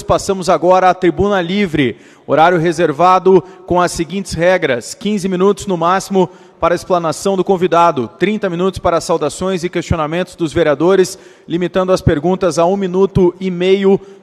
passamos agora à tribuna livre. Horário reservado com as seguintes regras: 15 minutos no máximo para a explanação do convidado, 30 minutos para saudações e questionamentos dos vereadores, limitando as perguntas a 1,5 minuto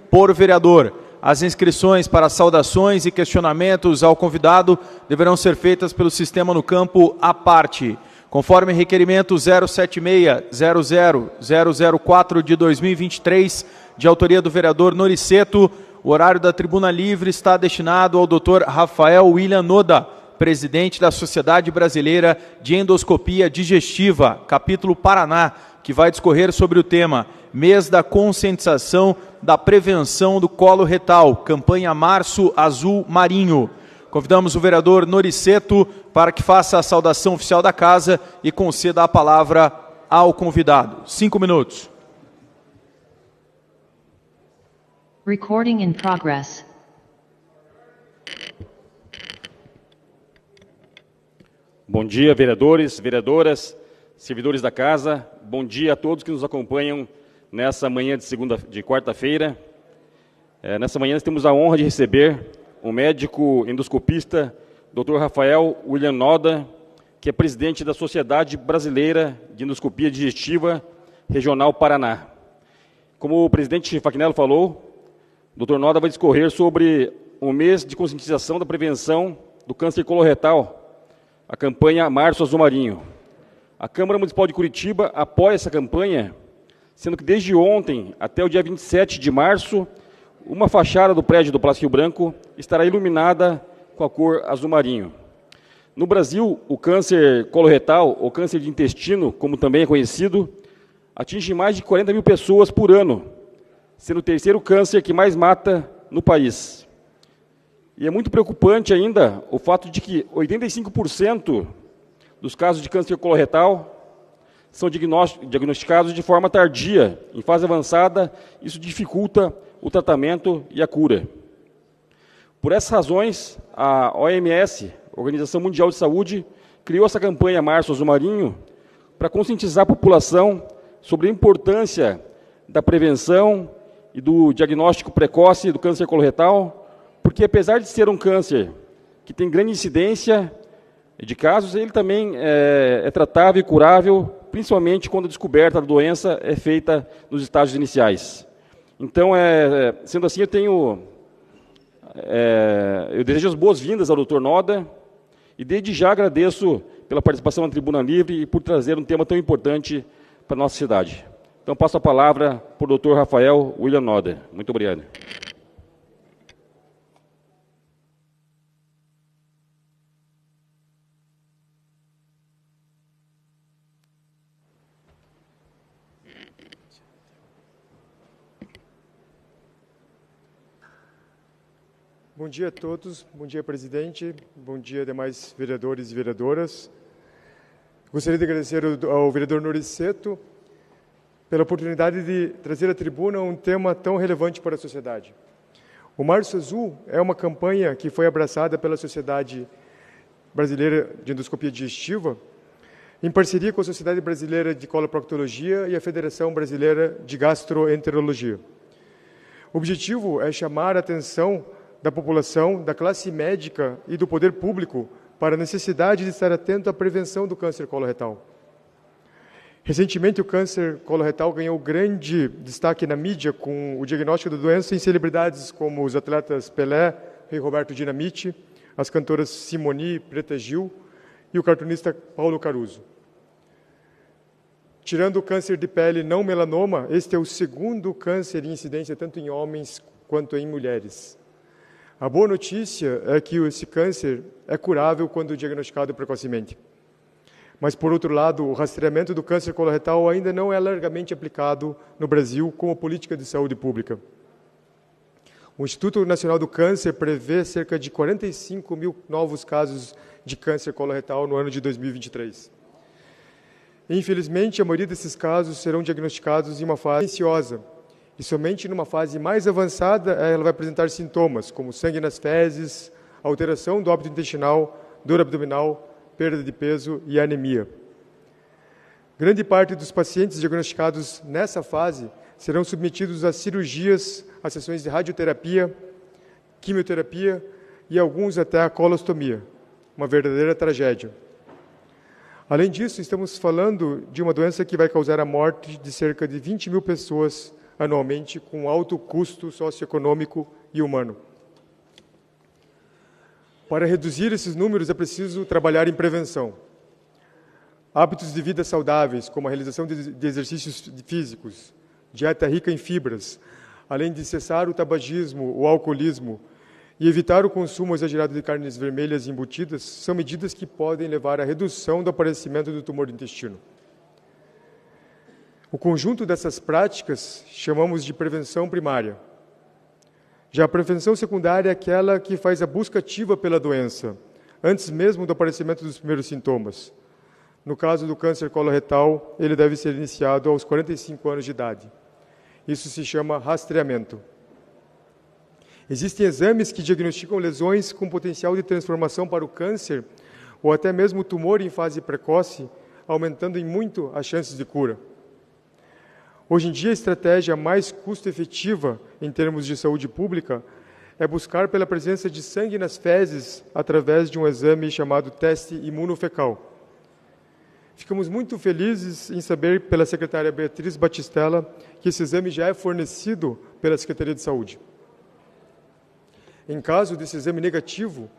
por vereador. As inscrições para saudações e questionamentos ao convidado deverão ser feitas pelo sistema no campo à parte. Conforme requerimento 076-00004 de 2023, de autoria do vereador Noriceto, o horário da tribuna livre está destinado ao Dr. Rafael William Noda, presidente da Sociedade Brasileira de Endoscopia Digestiva, capítulo Paraná, que vai discorrer sobre o tema Mês da Conscientização da Prevenção do Colo Retal, campanha Março Azul Marinho. Convidamos o vereador Noriceto para que faça a saudação oficial da casa e conceda a palavra ao convidado. 5 minutos. Recording in progress. Bom dia, vereadores, vereadoras, servidores da casa. Bom dia a todos que nos acompanham nessa manhã de quarta-feira. Nessa manhã nós temos a honra de receber o médico endoscopista Dr. Rafael William Noda, que é presidente da Sociedade Brasileira de Endoscopia Digestiva Regional Paraná. Como o presidente Faquinello falou, o Dr. Noda vai discorrer sobre o mês de conscientização da prevenção do câncer coloretal, a campanha Março Azul Marinho. A Câmara Municipal de Curitiba apoia essa campanha, sendo que desde ontem até o dia 27 de março, uma fachada do prédio do Palácio Rio Branco estará iluminada com a cor azul marinho. No Brasil, o câncer coloretal, ou câncer de intestino, como também é conhecido, atinge mais de 40 mil pessoas por ano, sendo o terceiro câncer que mais mata no país. E é muito preocupante ainda o fato de que 85% dos casos de câncer coloretal são diagnosticados de forma tardia, em fase avançada. Isso dificulta o tratamento e a cura. Por essas razões, a OMS, Organização Mundial de Saúde, criou essa campanha Março Azul Marinho para conscientizar a população sobre a importância da prevenção e do diagnóstico precoce do câncer coloretal, porque apesar de ser um câncer que tem grande incidência de casos, ele também é tratável e curável, principalmente quando a descoberta da doença é feita nos estágios iniciais. Então, sendo assim, eu desejo as boas-vindas ao Dr. Noda e desde já agradeço pela participação na Tribuna Livre e por trazer um tema tão importante para a nossa cidade. Então, passo a palavra para o Dr. Rafael William Noda. Muito obrigado. Bom dia a todos, bom dia, presidente, bom dia, demais vereadores e vereadoras. Gostaria de agradecer ao vereador Noriceto pela oportunidade de trazer à tribuna um tema tão relevante para a sociedade. O Março Azul é uma campanha que foi abraçada pela Sociedade Brasileira de Endoscopia Digestiva, em parceria com a Sociedade Brasileira de Coloproctologia e a Federação Brasileira de Gastroenterologia. O objetivo é chamar a atenção da população, da classe médica e do poder público para a necessidade de estar atento à prevenção do câncer coloretal. Recentemente, o câncer coloretal ganhou grande destaque na mídia com o diagnóstico da doença em celebridades como os atletas Pelé, Rei Roberto Dinamite, as cantoras Simone, Preta Gil e o cartunista Paulo Caruso. Tirando o câncer de pele não melanoma, este é o segundo câncer em incidência tanto em homens quanto em mulheres. A boa notícia é que esse câncer é curável quando diagnosticado precocemente. Mas, por outro lado, o rastreamento do câncer coloretal ainda não é largamente aplicado no Brasil como política de saúde pública. O Instituto Nacional do Câncer prevê cerca de 45 mil novos casos de câncer coloretal no ano de 2023. Infelizmente, a maioria desses casos serão diagnosticados em uma fase silenciosa, e somente numa fase mais avançada ela vai apresentar sintomas, como sangue nas fezes, alteração do hábito intestinal, dor abdominal, perda de peso e anemia. Grande parte dos pacientes diagnosticados nessa fase serão submetidos a cirurgias as sessões de radioterapia, quimioterapia e alguns até a colostomia, uma verdadeira tragédia. Além disso, estamos falando de uma doença que vai causar a morte de cerca de 20 mil pessoas anualmente, com alto custo socioeconômico e humano. Para reduzir esses números, é preciso trabalhar em prevenção. Hábitos de vida saudáveis, como a realização de exercícios físicos, dieta rica em fibras, além de cessar o tabagismo, o alcoolismo e evitar o consumo exagerado de carnes vermelhas e embutidas, são medidas que podem levar à redução do aparecimento do tumor do intestino. O conjunto dessas práticas chamamos de prevenção primária. Já a prevenção secundária é aquela que faz a busca ativa pela doença, antes mesmo do aparecimento dos primeiros sintomas. No caso do câncer coloretal, ele deve ser iniciado aos 45 anos de idade. Isso se chama rastreamento. Existem exames que diagnosticam lesões com potencial de transformação para o câncer ou até mesmo tumor em fase precoce, aumentando em muito as chances de cura. Hoje em dia, a estratégia mais custo-efetiva em termos de saúde pública é buscar pela presença de sangue nas fezes através de um exame chamado teste imunofecal. Ficamos muito felizes em saber pela secretária Beatriz Batistella que esse exame já é fornecido pela Secretaria de Saúde. Em caso desse exame negativo,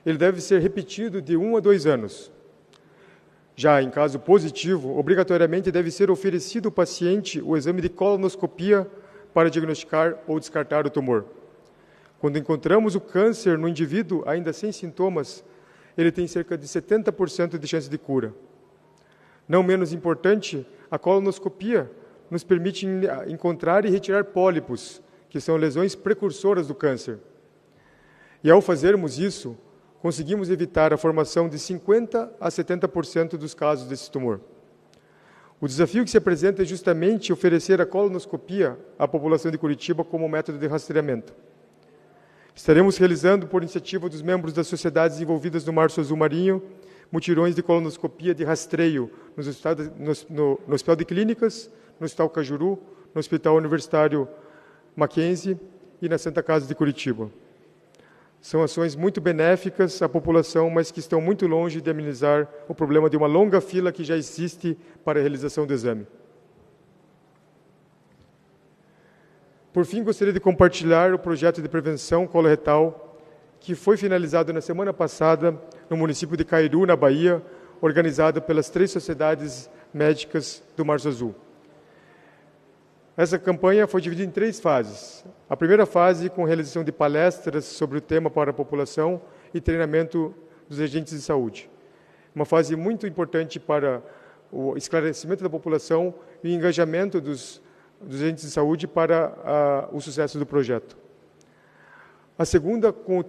ele deve ser repetido de 1 a 2 anos. Já em caso positivo, obrigatoriamente deve ser oferecido ao paciente o exame de colonoscopia para diagnosticar ou descartar o tumor. Quando encontramos o câncer no indivíduo ainda sem sintomas, ele tem cerca de 70% de chance de cura. Não menos importante, a colonoscopia nos permite encontrar e retirar pólipos, que são lesões precursoras do câncer. E ao fazermos isso, conseguimos evitar a formação de 50% a 70% dos casos desse tumor. O desafio que se apresenta é justamente oferecer a colonoscopia à população de Curitiba como método de rastreamento. Estaremos realizando, por iniciativa dos membros das sociedades envolvidas no Março Azul Marinho, mutirões de colonoscopia de rastreio no Hospital de Clínicas, no Hospital Cajuru, no Hospital Universitário Mackenzie e na Santa Casa de Curitiba. São ações muito benéficas à população, mas que estão muito longe de amenizar o problema de uma longa fila que já existe para a realização do exame. Por fim, gostaria de compartilhar o projeto de prevenção coloretal que foi finalizado na semana passada no município de Cairu, na Bahia, organizado pelas 3 sociedades médicas do Março Azul. Essa campanha foi dividida em 3 fases. A primeira fase, com realização de palestras sobre o tema para a população e treinamento dos agentes de saúde. Uma fase muito importante para o esclarecimento da população e o engajamento dos agentes de saúde para o sucesso do projeto. A segunda, com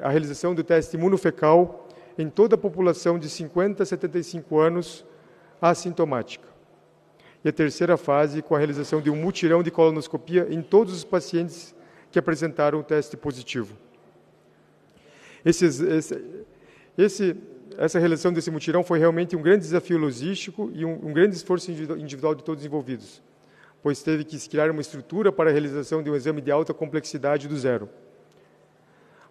a realização do teste imunofecal em toda a população de 50 a 75 anos assintomática. E a terceira fase, com a realização de um mutirão de colonoscopia em todos os pacientes que apresentaram o teste positivo. Essa realização desse mutirão foi realmente um grande desafio logístico e um grande esforço individual de todos os envolvidos, pois teve que se criar uma estrutura para a realização de um exame de alta complexidade do zero.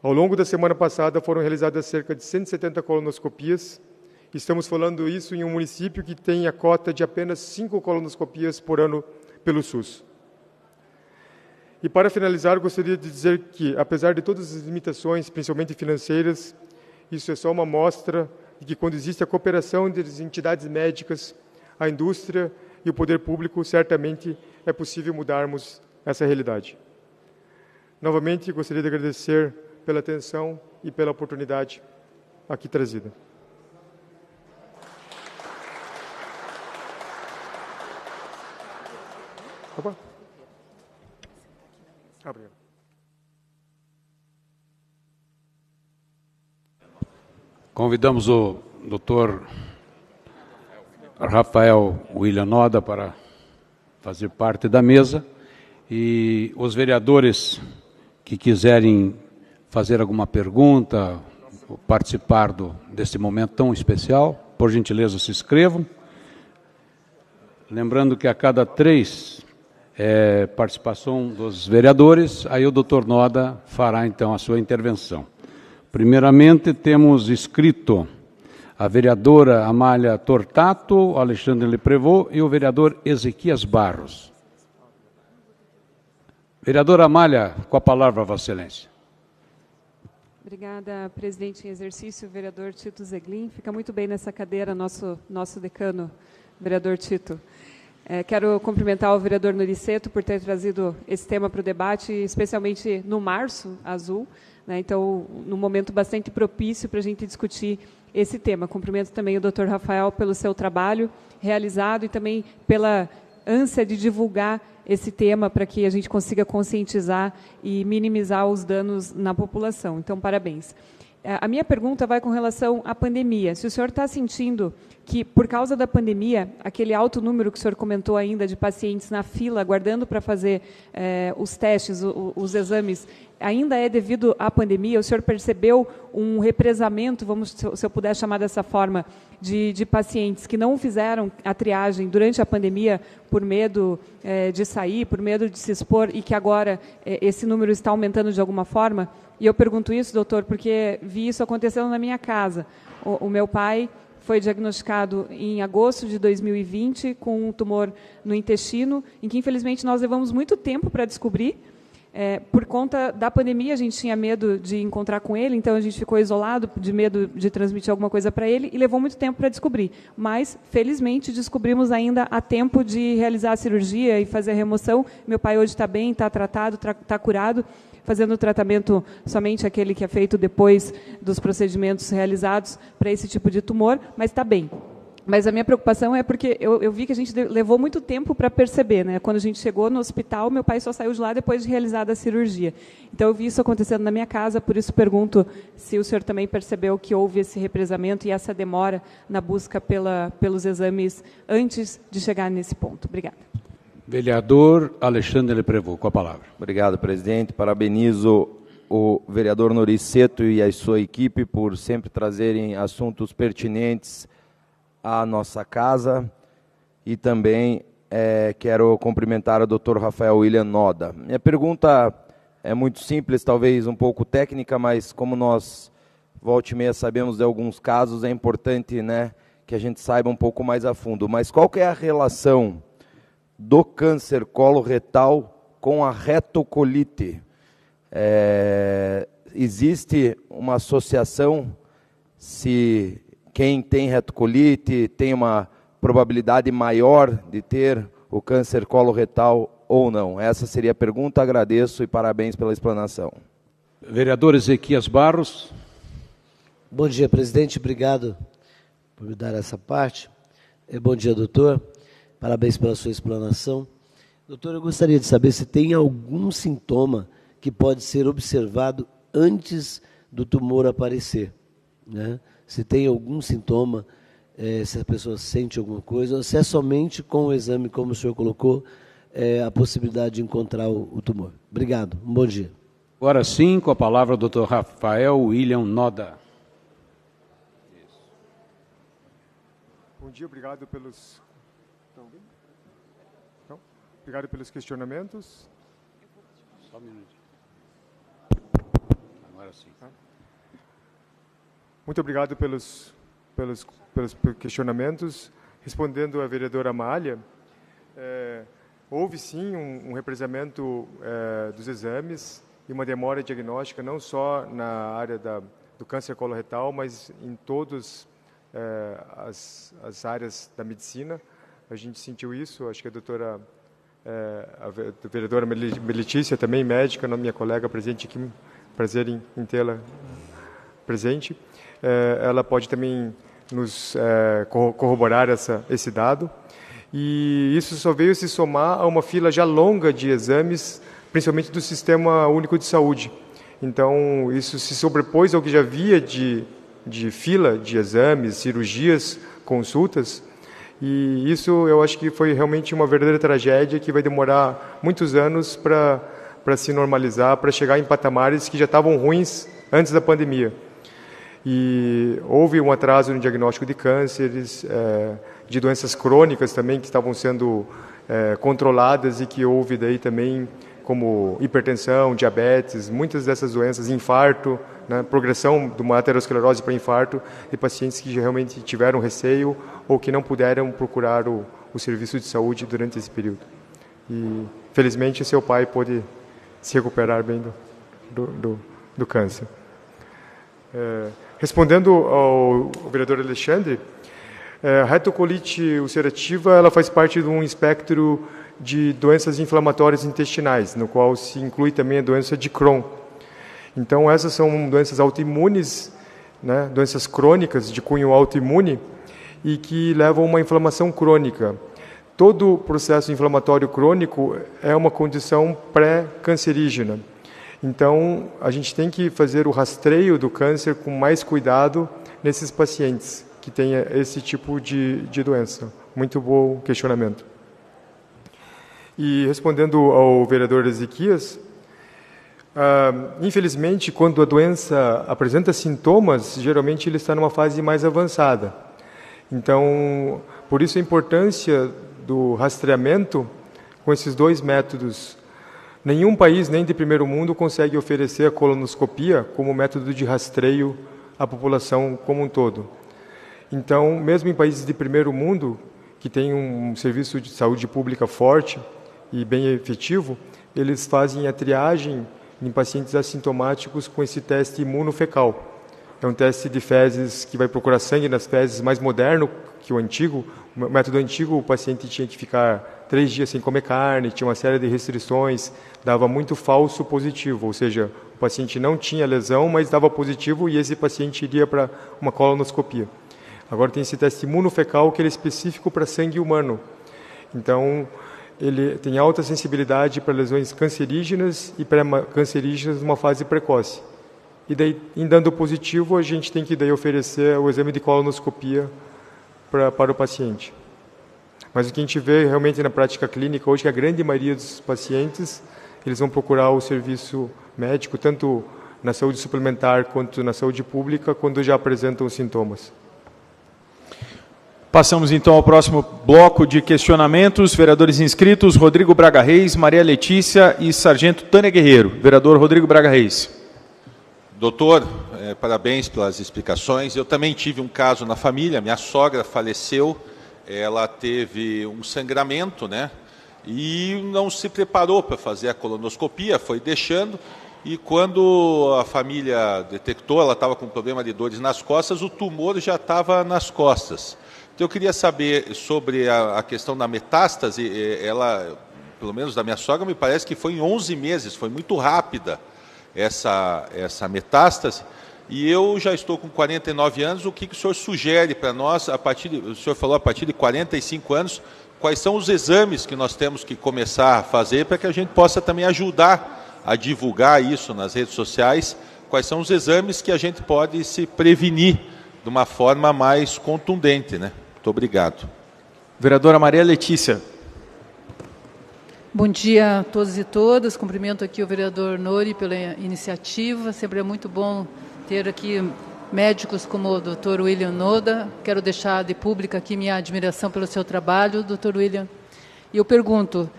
Ao longo da semana passada foram realizadas cerca de 170 colonoscopias. Estamos falando isso em um município que tem a cota de apenas 5 colonoscopias por ano pelo SUS. E para finalizar, gostaria de dizer que, apesar de todas as limitações, principalmente financeiras, isso é só uma amostra de que quando existe a cooperação entre as entidades médicas, a indústria e o poder público, certamente é possível mudarmos essa realidade. Novamente, gostaria de agradecer pela atenção e pela oportunidade aqui trazida. Opa. Obrigado. Convidamos o Dr. Rafael Willian Noda para fazer parte da mesa e os vereadores que quiserem fazer alguma pergunta, participar desse momento tão especial, por gentileza se inscrevam. Lembrando que a cada 3 participação dos vereadores, aí o doutor Noda fará então a sua intervenção. Primeiramente, temos inscrito a vereadora Amália Tortato, o Alexandre Leprevot e o vereador Ezequias Barros. Vereadora Amália, com a palavra, Vossa Excelência. Obrigada, presidente em exercício, vereador Tito Zeglin. Fica muito bem nessa cadeira nosso decano, vereador Tito. Quero cumprimentar o vereador Noriceto por ter trazido esse tema para o debate, especialmente no Março Azul, né? Então, num momento bastante propício para a gente discutir esse tema. Cumprimento também o Dr. Rafael pelo seu trabalho realizado e também pela ânsia de divulgar esse tema para que a gente consiga conscientizar e minimizar os danos na população. Então, parabéns. A minha pergunta vai com relação à pandemia. Se o senhor está sentindo que, por causa da pandemia, aquele alto número que o senhor comentou ainda de pacientes na fila, aguardando para fazer os testes, os exames, ainda é devido à pandemia? O senhor percebeu um represamento, se eu puder chamar dessa forma, de pacientes que não fizeram a triagem durante a pandemia por medo de sair, por medo de se expor, e que agora esse número está aumentando de alguma forma? E eu pergunto isso, doutor, porque vi isso acontecendo na minha casa. O meu pai foi diagnosticado em agosto de 2020 com um tumor no intestino, em que, infelizmente, nós levamos muito tempo para descobrir. Por conta da pandemia, a gente tinha medo de encontrar com ele, então a gente ficou isolado, de medo de transmitir alguma coisa para ele, e levou muito tempo para descobrir. Mas, felizmente, descobrimos ainda a tempo de realizar a cirurgia e fazer a remoção. Meu pai hoje está bem, está tratado, está curado, fazendo o tratamento somente aquele que é feito depois dos procedimentos realizados para esse tipo de tumor, mas está bem. Mas a minha preocupação é porque eu vi que a gente levou muito tempo para perceber, né? Quando a gente chegou no hospital, meu pai só saiu de lá depois de realizada a cirurgia. Então, eu vi isso acontecendo na minha casa, por isso pergunto se o senhor também percebeu que houve esse represamento e essa demora na busca pelos exames antes de chegar nesse ponto. Obrigada. Vereador Alexandre Leprevot, com a palavra. Obrigado, presidente. Parabenizo o vereador Noriceto e a sua equipe por sempre trazerem assuntos pertinentes à nossa casa. E também quero cumprimentar o Dr. Rafael William Noda. Minha pergunta é muito simples, talvez um pouco técnica, mas como nós, volta e meia, sabemos de alguns casos, é importante, né, que a gente saiba um pouco mais a fundo. Mas qual que é a relação do câncer coloretal com a retocolite? Existe uma associação se quem tem retocolite tem uma probabilidade maior de ter o câncer coloretal ou não? Essa seria a pergunta. Agradeço e parabéns pela explanação. Vereador Ezequias Barros. Bom dia, presidente. Obrigado por me dar essa parte. Bom dia, doutor. Parabéns pela sua explanação. Doutor, eu gostaria de saber se tem algum sintoma que pode ser observado antes do tumor aparecer, né? Se tem algum sintoma, se a pessoa sente alguma coisa, ou se é somente com o exame, como o senhor colocou, a possibilidade de encontrar o tumor. Obrigado. Um bom dia. Agora sim, com a palavra o doutor Rafael William Noda. Bom dia, obrigado pelos... Obrigado pelos questionamentos. Só um minuto. Agora sim. Muito obrigado pelos questionamentos. Respondendo à vereadora Amália, houve sim um represamento dos exames e uma demora diagnóstica, não só na área do câncer coloretal, mas em todas as áreas da medicina. A gente sentiu isso, acho que a vereadora Letícia, também médica, minha colega presente aqui, prazer em tê-la presente. Ela pode também nos corroborar esse dado. E isso só veio se somar a uma fila já longa de exames, principalmente do Sistema Único de Saúde. Então, isso se sobrepôs ao que já havia de fila de exames, cirurgias, consultas. E isso eu acho que foi realmente uma verdadeira tragédia que vai demorar muitos anos para se normalizar, para chegar em patamares que já estavam ruins antes da pandemia. E houve um atraso no diagnóstico de cânceres, de doenças crônicas também que estavam sendo controladas e que houve daí também como hipertensão, diabetes, muitas dessas doenças, infarto, né, progressão de uma aterosclerose para infarto, de pacientes que realmente tiveram receio ou que não puderam procurar o serviço de saúde durante esse período. E, felizmente, seu pai pôde se recuperar bem do câncer. Respondendo ao vereador Alexandre, a retocolite ulcerativa ela faz parte de um espectro de doenças inflamatórias intestinais, no qual se inclui também a doença de Crohn. Então, essas são doenças autoimunes, né, doenças crônicas de cunho autoimune e que levam a uma inflamação crônica. Todo processo inflamatório crônico é uma condição pré-cancerígena. Então, a gente tem que fazer o rastreio do câncer com mais cuidado nesses pacientes que têm esse tipo de doença. Muito bom questionamento. E respondendo ao vereador Ezequias, infelizmente, quando a doença apresenta sintomas, geralmente ele está numa fase mais avançada. Então, por isso a importância do rastreamento com esses dois métodos. Nenhum país, nem de primeiro mundo, consegue oferecer a colonoscopia como método de rastreio à população como um todo. Então, mesmo em países de primeiro mundo, que têm um serviço de saúde pública forte e bem efetivo, eles fazem a triagem em pacientes assintomáticos com esse teste imunofecal. É um teste de fezes que vai procurar sangue nas fezes, mais moderno que o antigo. O método antigo, o paciente tinha que ficar 3 dias sem comer carne, tinha uma série de restrições, dava muito falso positivo, ou seja, o paciente não tinha lesão, mas dava positivo e esse paciente iria para uma colonoscopia. Agora tem esse teste imunofecal que ele é específico para sangue humano. Então, ele tem alta sensibilidade para lesões cancerígenas e pré-cancerígenas numa fase precoce. E daí, em dando positivo, a gente tem que daí oferecer o exame de colonoscopia para o paciente. Mas o que a gente vê realmente na prática clínica hoje é que a grande maioria dos pacientes, eles vão procurar o serviço médico, tanto na saúde suplementar quanto na saúde pública, quando já apresentam os sintomas. Passamos então ao próximo bloco de questionamentos. Vereadores inscritos, Rodrigo Braga Reis, Maria Letícia e Sargento Tânia Guerreiro. Vereador Rodrigo Braga Reis. Doutor, parabéns pelas explicações. Eu também tive um caso na família, minha sogra faleceu, ela teve um sangramento, né? E não se preparou para fazer a colonoscopia, foi deixando, e quando a família detectou, ela estava com problema de dores nas costas, o tumor já estava nas costas. Então, eu queria saber sobre a questão da metástase. Ela, pelo menos da minha sogra, me parece que foi em 11 meses, foi muito rápida essa metástase. E eu já estou com 49 anos, o que o senhor sugere para nós, o senhor falou a partir de 45 anos, quais são os exames que nós temos que começar a fazer para que a gente possa também ajudar a divulgar isso nas redes sociais, quais são os exames que a gente pode se prevenir de uma forma mais contundente, né? Muito obrigado. Vereadora Maria Letícia. Bom dia a todos e todas. Cumprimento aqui o vereador Nori pela iniciativa. Sempre é muito bom ter aqui médicos como o Dr. William Noda. Quero deixar de pública aqui minha admiração pelo seu trabalho, Dr. William. E eu pergunto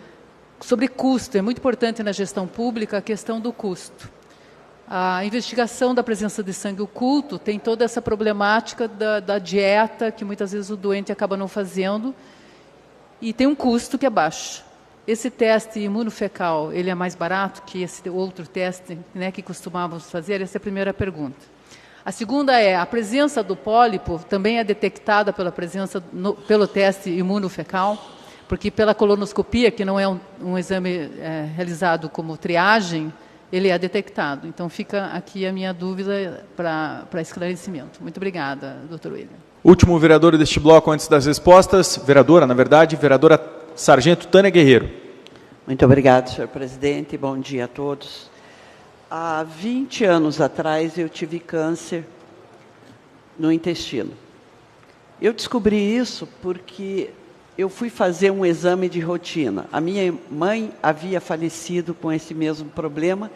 sobre custo. É muito importante na gestão pública a questão do custo. A investigação da presença de sangue oculto tem toda essa problemática da dieta, que muitas vezes o doente acaba não fazendo, e tem um custo que é baixo. Esse teste imunofecal, ele é mais barato que esse outro teste, né, que costumávamos fazer? Essa é a primeira pergunta. A segunda é, a presença do pólipo também é detectada pelo teste imunofecal, porque pela colonoscopia, que não é um exame realizado como triagem, ele é detectado. Então, fica aqui a minha dúvida para esclarecimento. Muito obrigada, doutor William. Último vereador deste bloco antes das respostas, vereadora, na verdade, vereadora Sargento Tânia Guerreiro. Muito obrigado, senhor presidente. Bom dia a todos. Há 20 anos atrás, eu tive câncer no intestino. Eu descobri isso porque eu fui fazer um exame de rotina. A minha mãe havia falecido com esse mesmo problema,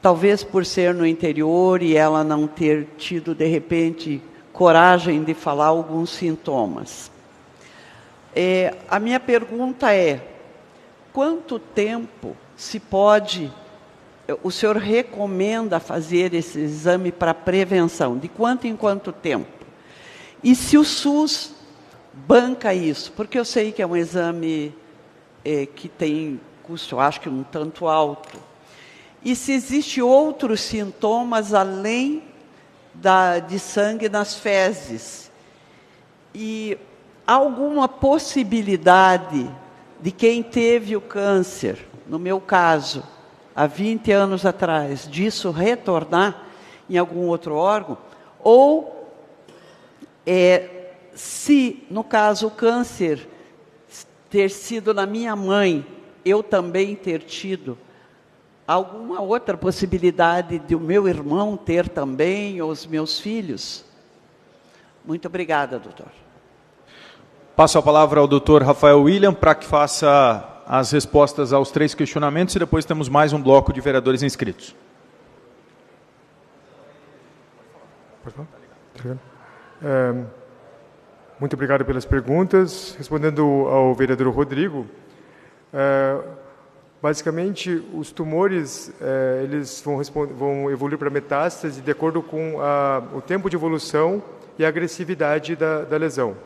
talvez por ser no interior e ela não ter tido, de repente, coragem de falar alguns sintomas. A minha pergunta é, quanto tempo o senhor recomenda fazer esse exame para prevenção? De quanto em quanto tempo? E se o SUS banca isso? Porque eu sei que é um exame que tem custo, eu acho que um tanto alto. E se existem outros sintomas além de sangue nas fezes? E há alguma possibilidade de quem teve o câncer, no meu caso, há 20 anos atrás, disso retornar em algum outro órgão? Ou, se, no caso, o câncer ter sido na minha mãe, eu também ter tido, alguma outra possibilidade de o meu irmão ter também, ou os meus filhos? Muito obrigada, doutor. Passo a palavra ao doutor Rafael Willian para que faça as respostas aos 3 questionamentos e depois temos mais um bloco de vereadores inscritos. Muito obrigado pelas perguntas. Respondendo ao vereador Rodrigo, basicamente, os tumores eles vão evoluir para metástase de acordo com o tempo de evolução e a agressividade da lesão.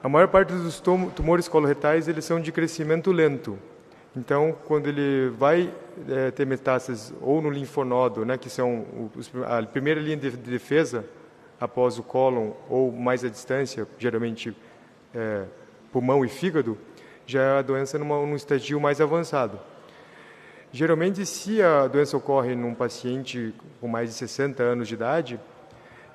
A maior parte dos tumores coloretais eles são de crescimento lento. Então, quando ele vai ter metástases ou no linfonodo, né, que são a primeira linha de defesa após o cólon ou mais à distância, geralmente pulmão e fígado, já é a doença num estadio mais avançado. Geralmente, se a doença ocorre num paciente com mais de 60 anos de idade,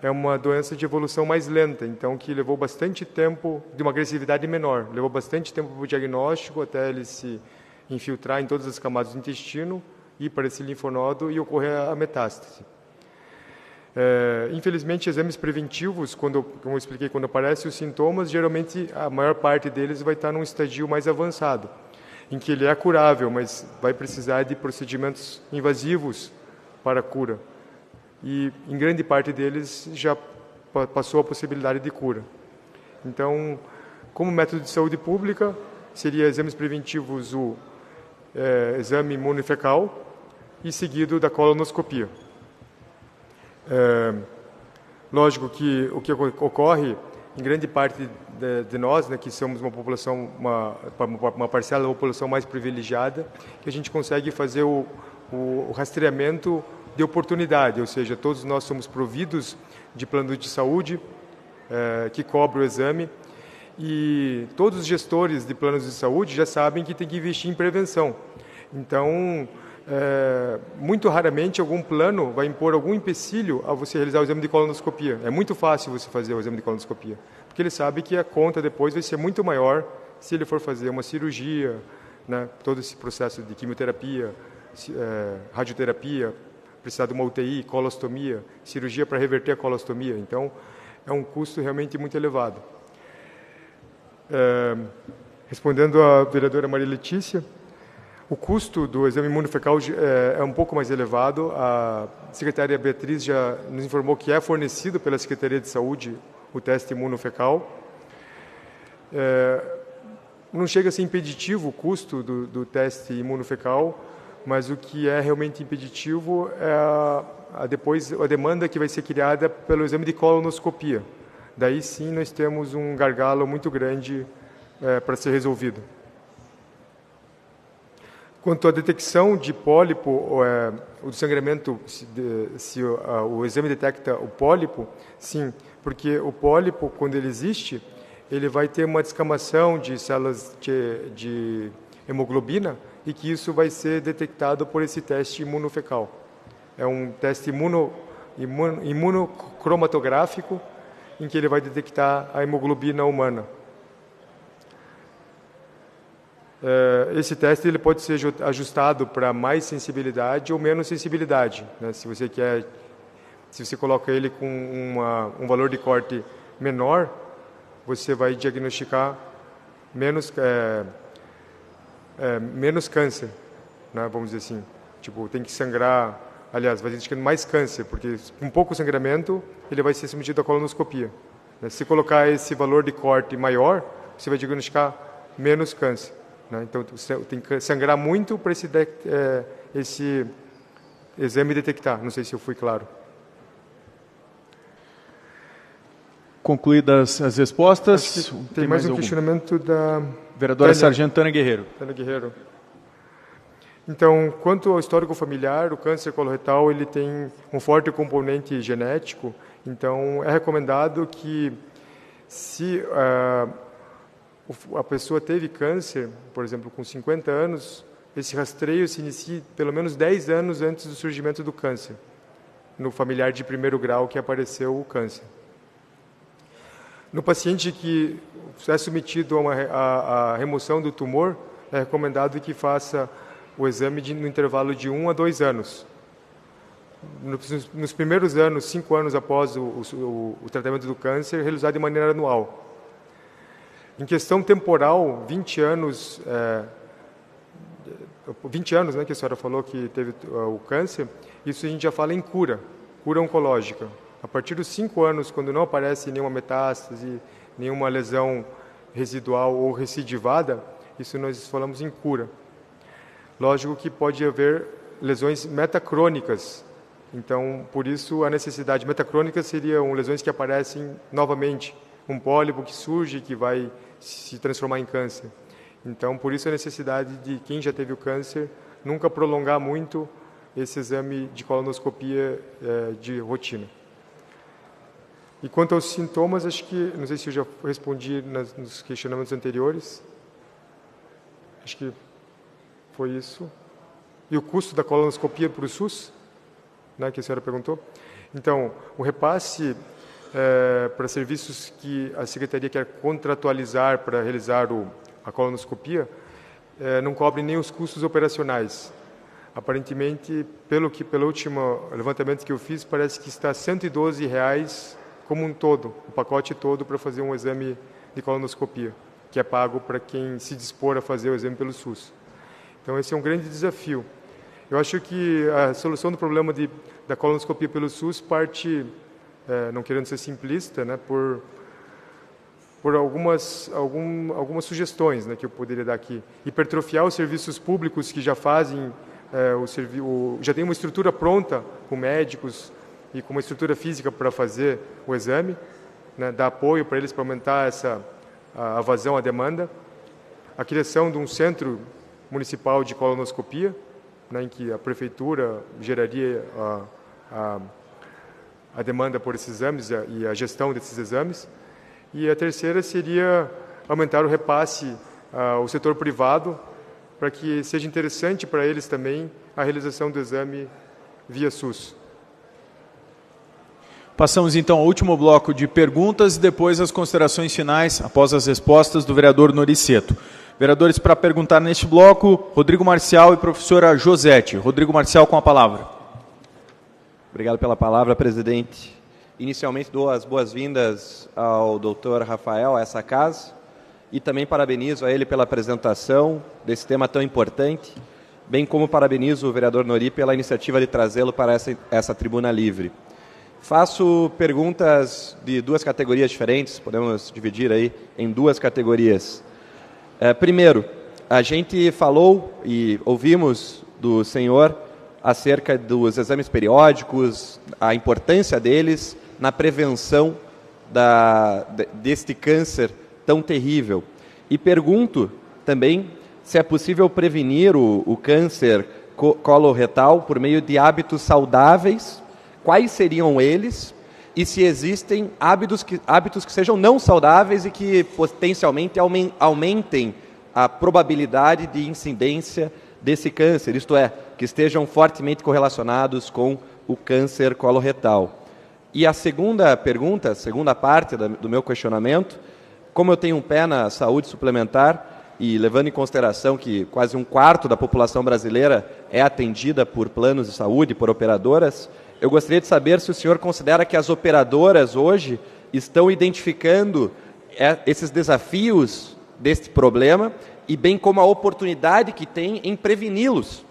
é uma doença de evolução mais lenta, então que levou bastante tempo, de uma agressividade menor, levou bastante tempo para o diagnóstico, até ele se infiltrar em todas as camadas do intestino, ir para esse linfonodo e ocorrer a metástase. Infelizmente, exames preventivos, como eu expliquei, quando aparecem os sintomas, geralmente a maior parte deles vai estar num estadio mais avançado, em que ele é curável, mas vai precisar de procedimentos invasivos para a cura. E em grande parte deles já passou a possibilidade de cura. Então, como método de saúde pública, seria exames preventivos o exame imunofecal e seguido da colonoscopia. Lógico que o que ocorre em grande parte de nós, né, que somos uma população, uma parcela da população mais privilegiada, que a gente consegue fazer o rastreamento de oportunidade, ou seja, todos nós somos providos de plano de saúde que cobre o exame e todos os gestores de planos de saúde já sabem que tem que investir em prevenção. Então, muito raramente algum plano vai impor algum empecilho a você realizar o exame de colonoscopia. É muito fácil você fazer o exame de colonoscopia, porque ele sabe que a conta depois vai ser muito maior se ele for fazer uma cirurgia, né, todo esse processo de quimioterapia, radioterapia, precisar de uma UTI, colostomia, cirurgia para reverter a colostomia. Então, é um custo realmente muito elevado. Respondendo à vereadora Maria Letícia, o custo do exame imunofecal é um pouco mais elevado. A secretária Beatriz já nos informou que é fornecido pela Secretaria de Saúde o teste imunofecal. Não chega a ser impeditivo o custo do teste imunofecal, mas o que é realmente impeditivo é depois a demanda que vai ser criada pelo exame de colonoscopia. Daí sim nós temos um gargalo muito grande para ser resolvido. Quanto à detecção de pólipo, o sangramento, se o exame detecta o pólipo, sim, porque o pólipo, quando ele existe, ele vai ter uma descamação de células de hemoglobina, e que isso vai ser detectado por esse teste imunofecal. É um teste imunocromatográfico em que ele vai detectar a hemoglobina humana. Esse teste ele pode ser ajustado para mais sensibilidade ou menos sensibilidade, né? Se você coloca ele com um valor de corte menor, você vai diagnosticar menos câncer, né, vamos dizer assim. Tipo, tem que sangrar, aliás, vai diagnosticando mais câncer, porque com pouco sangramento ele vai ser submetido à colonoscopia. Se colocar esse valor de corte maior, você vai diagnosticar menos câncer, né? Então, tem que sangrar muito para esse exame detectar. Não sei se eu fui claro. Concluídas as respostas, tem mais um questionamento da vereadora Sargento Tânia Guerreiro. Tânia Guerreiro. Então, quanto ao histórico familiar, o câncer coloretal ele tem um forte componente genético. Então, é recomendado que, se a pessoa teve câncer, por exemplo, com 50 anos, esse rastreio se inicie pelo menos 10 anos antes do surgimento do câncer, no familiar de primeiro grau que apareceu o câncer. No paciente que é submetido a remoção do tumor, é recomendado que faça o exame no intervalo de 1 a 2 anos. Nos primeiros anos, 5 anos após o tratamento do câncer, realizado de maneira anual. Em questão temporal, 20 anos, né, que a senhora falou que teve o câncer, isso a gente já fala em cura oncológica. A partir dos 5 anos, quando não aparece nenhuma metástase, nenhuma lesão residual ou recidivada, isso nós falamos em cura. Lógico que pode haver lesões metacrônicas. Então, por isso, a necessidade metacrônica seriam lesões que aparecem novamente, um pólipo que surge e que vai se transformar em câncer. Então, por isso a necessidade de quem já teve o câncer nunca prolongar muito esse exame de colonoscopia de rotina. E quanto aos sintomas, acho que, não sei se eu já respondi nos questionamentos anteriores. Acho que foi isso. E o custo da colonoscopia para o SUS, né, que a senhora perguntou. Então, o repasse para serviços que a Secretaria quer contratualizar para realizar a colonoscopia, não cobre nem os custos operacionais. Aparentemente, pelo último levantamento que eu fiz, parece que está R$ 112 como um todo, o pacote todo para fazer um exame de colonoscopia, que é pago para quem se dispor a fazer o exame pelo SUS. Então, esse é um grande desafio. Eu acho que a solução do problema da colonoscopia pelo SUS parte, não querendo ser simplista, né, por algumas sugestões, né, que eu poderia dar aqui. Hipertrofiar os serviços públicos que já fazem, já tem uma estrutura pronta com médicos e com uma estrutura física para fazer o exame, né, dar apoio para eles para aumentar a vazão, a demanda. A criação de um centro municipal de colonoscopia, né, em que a prefeitura geraria a demanda por esses exames e a gestão desses exames. E a terceira seria aumentar o repasse ao setor privado, para que seja interessante para eles também a realização do exame via SUS. Passamos então ao último bloco de perguntas e depois as considerações finais após as respostas do vereador Noriceto. Vereadores, para perguntar neste bloco, Rodrigo Marcial e professora Josete. Rodrigo Marcial com a palavra. Obrigado pela palavra, presidente. Inicialmente dou as boas-vindas ao doutor Rafael a essa casa e também parabenizo a ele pela apresentação desse tema tão importante, bem como parabenizo o vereador Nori pela iniciativa de trazê-lo para essa tribuna livre. Faço perguntas de 2 categorias diferentes, podemos dividir aí em 2 categorias. Primeiro, a gente falou e ouvimos do senhor acerca dos exames periódicos, a importância deles na prevenção deste câncer tão terrível. E pergunto também se é possível prevenir o câncer coloretal por meio de hábitos saudáveis, quais seriam eles, e se existem hábitos que sejam não saudáveis e que potencialmente aumentem a probabilidade de incidência desse câncer, isto é, que estejam fortemente correlacionados com o câncer coloretal. E a segunda pergunta, a segunda parte do meu questionamento, como eu tenho um pé na saúde suplementar e levando em consideração que quase 1/4 da população brasileira é atendida por planos de saúde, por operadoras, eu gostaria de saber se o senhor considera que as operadoras hoje estão identificando esses desafios deste problema e bem como a oportunidade que tem em preveni-los,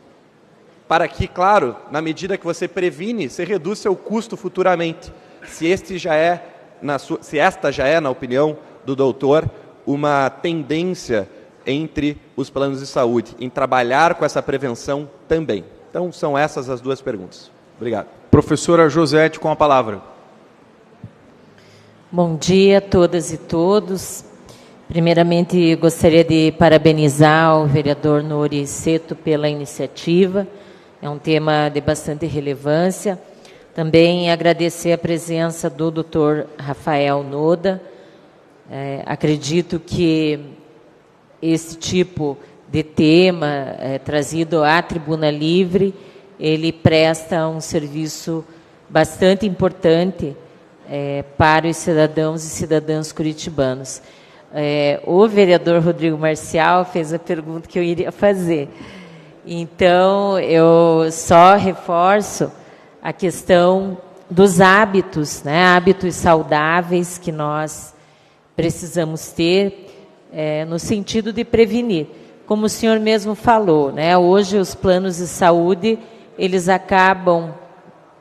para que, claro, na medida que você previne, você reduz seu custo futuramente. Se esta já é, na opinião do doutor, uma tendência entre os planos de saúde, em trabalhar com essa prevenção também? Então, são essas as duas perguntas. Obrigado. Professora Josete, com a palavra. Bom dia a todas e todos. Primeiramente, gostaria de parabenizar o vereador Noriceto pela iniciativa. É um tema de bastante relevância. Também agradecer a presença do Dr. Rafael Noda. Acredito que esse tipo de tema trazido à Tribuna Livre, ele presta um serviço bastante importante para os cidadãos e cidadãs curitibanos. O vereador Rodrigo Marcial fez a pergunta que eu iria fazer. Então, eu só reforço a questão dos hábitos, né? Hábitos saudáveis que nós precisamos ter no sentido de prevenir. Como o senhor mesmo falou, né? Hoje os planos de saúde, eles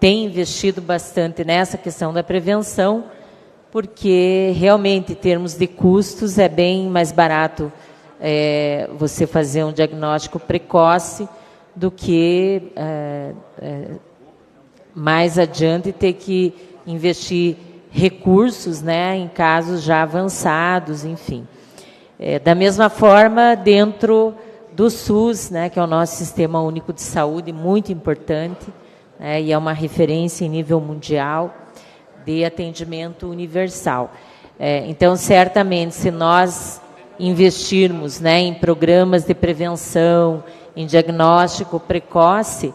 têm investido bastante nessa questão da prevenção, porque realmente, em termos de custos, é bem mais barato você fazer um diagnóstico precoce do que mais adiante ter que investir recursos, né, em casos já avançados, enfim. Da mesma forma, dentro do SUS, né, que é o nosso Sistema Único de Saúde, muito importante, e é uma referência em nível mundial de atendimento universal. Então, certamente, se nós investirmos, né, em programas de prevenção, em diagnóstico precoce,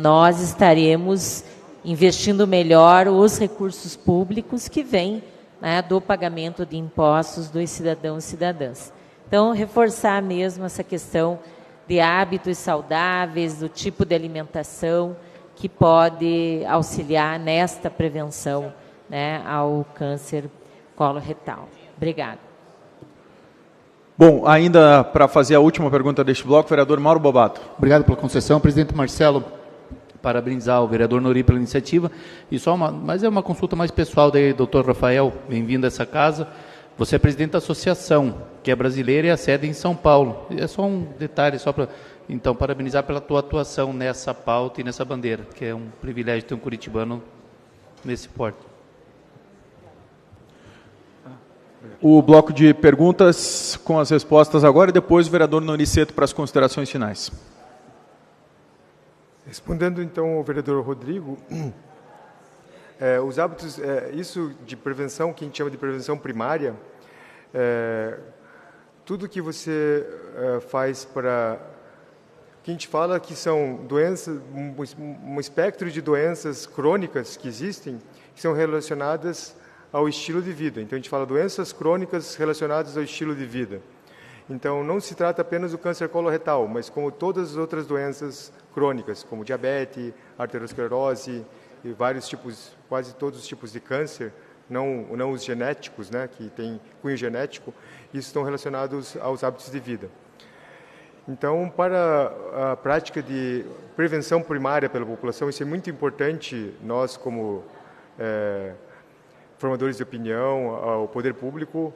nós estaremos investindo melhor os recursos públicos que vêm, né, do pagamento de impostos dos cidadãos e cidadãs. Então, reforçar mesmo essa questão de hábitos saudáveis, do tipo de alimentação que pode auxiliar nesta prevenção, né, ao câncer coloretal. Obrigada. Bom, ainda para fazer a última pergunta deste bloco, vereador Mauro Bobato. Obrigado pela concessão. Presidente Marcelo, parabenizar o vereador Nori pela iniciativa. Mas é uma consulta mais pessoal daí, doutor Rafael, bem-vindo a essa casa. Você é presidente da associação, que é brasileira e a sede em São Paulo. É só um detalhe, só para, então, parabenizar pela tua atuação nessa pauta e nessa bandeira, que é um privilégio ter um curitibano nesse porte. O bloco de perguntas com as respostas agora e depois o vereador Noriceto para as considerações finais. Respondendo então ao vereador Rodrigo, os hábitos, isso de prevenção, que a gente chama de prevenção primária, tudo que você faz para... que a gente fala que são doenças, um espectro de doenças crônicas que existem, que são relacionadas ao estilo de vida. Então, a gente fala doenças crônicas relacionadas ao estilo de vida. Então, não se trata apenas do câncer coloretal, mas como todas as outras doenças crônicas, como diabetes, arteriosclerose e vários tipos, quase todos os tipos de câncer, não os genéticos, né, que tem cunho genético, isso estão relacionados aos hábitos de vida. Então, para a prática de prevenção primária pela população, isso é muito importante, nós como formadores de opinião, ao poder público,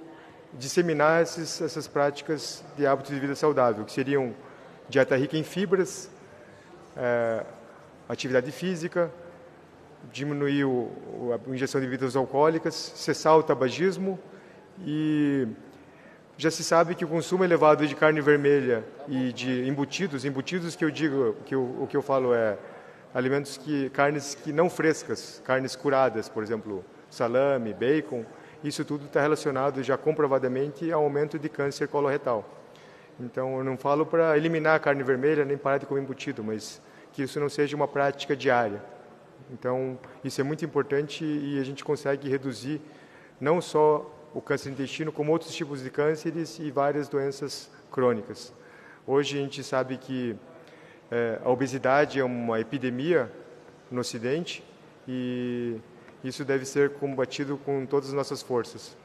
disseminar essas práticas de hábitos de vida saudável, que seriam dieta rica em fibras, atividade física, diminuir a injeção de bebidas alcoólicas, cessar o tabagismo e já se sabe que o consumo elevado de carne vermelha e de embutidos que eu digo, o que eu falo é carnes que não frescas, carnes curadas, por exemplo, salame, bacon, isso tudo está relacionado já comprovadamente ao aumento de câncer coloretal. Então, eu não falo para eliminar a carne vermelha nem parar de comer embutido, mas que isso não seja uma prática diária. Então, isso é muito importante e a gente consegue reduzir não só o câncer do intestino, como outros tipos de cânceres e várias doenças crônicas. Hoje a gente sabe que a obesidade é uma epidemia no Ocidente e isso deve ser combatido com todas as nossas forças.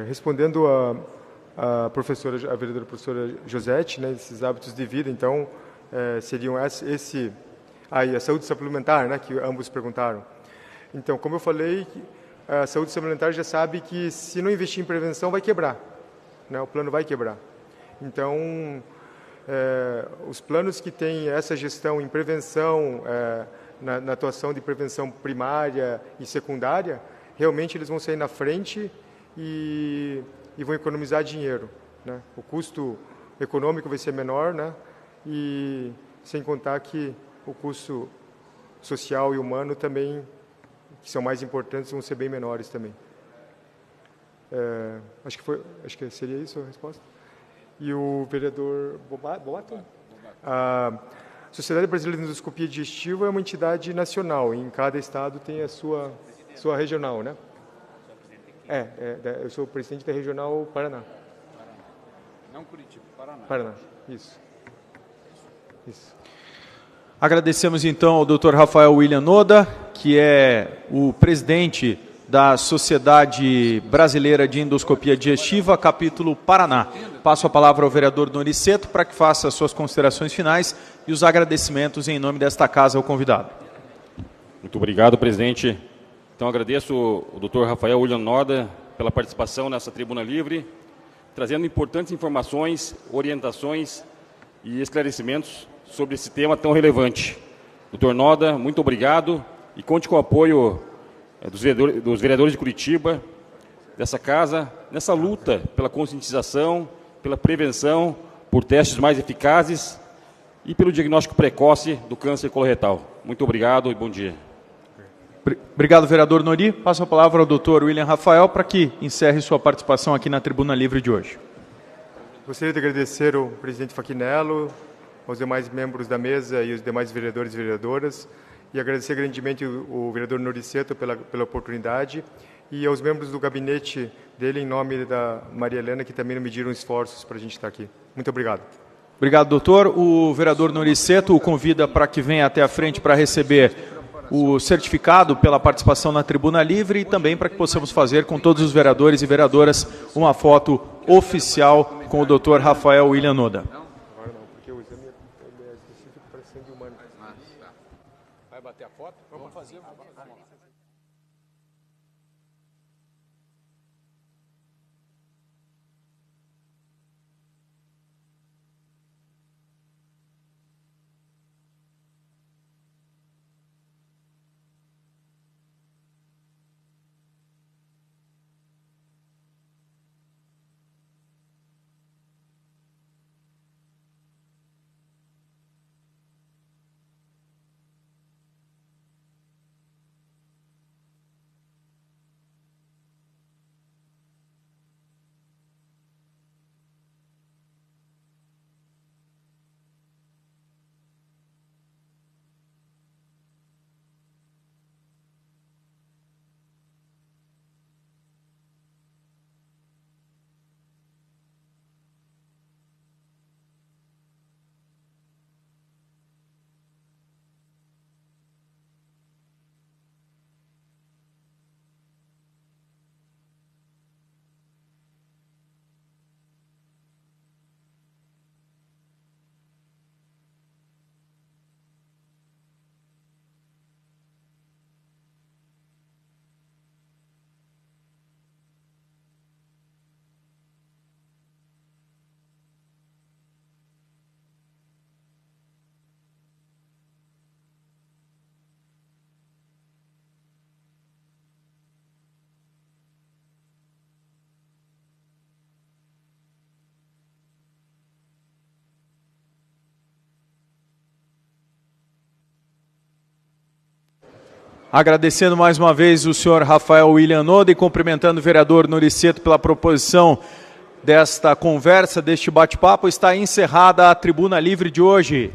Respondendo a vereadora professora Josete, né, esses hábitos de vida, então, seriam a saúde suplementar, né, que ambos perguntaram. Então, como eu falei, a saúde suplementar já sabe que se não investir em prevenção vai quebrar, né? O plano vai quebrar. Então, os planos que têm essa gestão em prevenção, na atuação de prevenção primária e secundária, realmente eles vão sair na frente e vão economizar dinheiro, né? O custo econômico vai ser menor, né? E sem contar que o custo social e humano também, que são mais importantes, vão ser bem menores também. Acho que seria isso a resposta. E o vereador Bobato? A Sociedade Brasileira de Endoscopia Digestiva é uma entidade nacional. Em cada estado tem a sua regional, né? Eu sou o presidente da Regional Paraná. Não Curitiba, Paraná. Paraná, isso. Agradecemos então ao Dr. Rafael William Noda, que é o presidente da Sociedade Brasileira de Endoscopia Digestiva, capítulo Paraná. Passo a palavra ao vereador Noriseto para que faça as suas considerações finais e os agradecimentos em nome desta casa ao convidado. Muito obrigado, presidente. Então, agradeço o Dr. Rafael William Noda pela participação nessa tribuna livre, trazendo importantes informações, orientações e esclarecimentos sobre esse tema tão relevante. Dr. Noda, muito obrigado e conte com o apoio dos vereadores de Curitiba, dessa casa, nessa luta pela conscientização, pela prevenção, por testes mais eficazes e pelo diagnóstico precoce do câncer coloretal. Muito obrigado e bom dia. Obrigado, vereador Nori. Passo a palavra ao Dr. William Rafael para que encerre sua participação aqui na Tribuna Livre de hoje. Gostaria de agradecer ao presidente Faquinello, aos demais membros da mesa e os demais vereadores e vereadoras, e agradecer grandemente o vereador Noriseto pela oportunidade e aos membros do gabinete dele, em nome da Maria Helena, que também mediram esforços para a gente estar aqui. Muito obrigado. Obrigado, doutor. O vereador Noriseto o convida para que venha até a frente para receber o certificado pela participação na Tribuna Livre e também para que possamos fazer com todos os vereadores e vereadoras uma foto oficial com o Dr. Rafael William Noda. Agora não, porque o exame é específico para sangue humano. Vai bater a foto? Vamos fazer. Agradecendo mais uma vez o senhor Rafael William Noda e cumprimentando o vereador Noriseto pela proposição desta conversa, deste bate-papo, está encerrada a Tribuna Livre de hoje.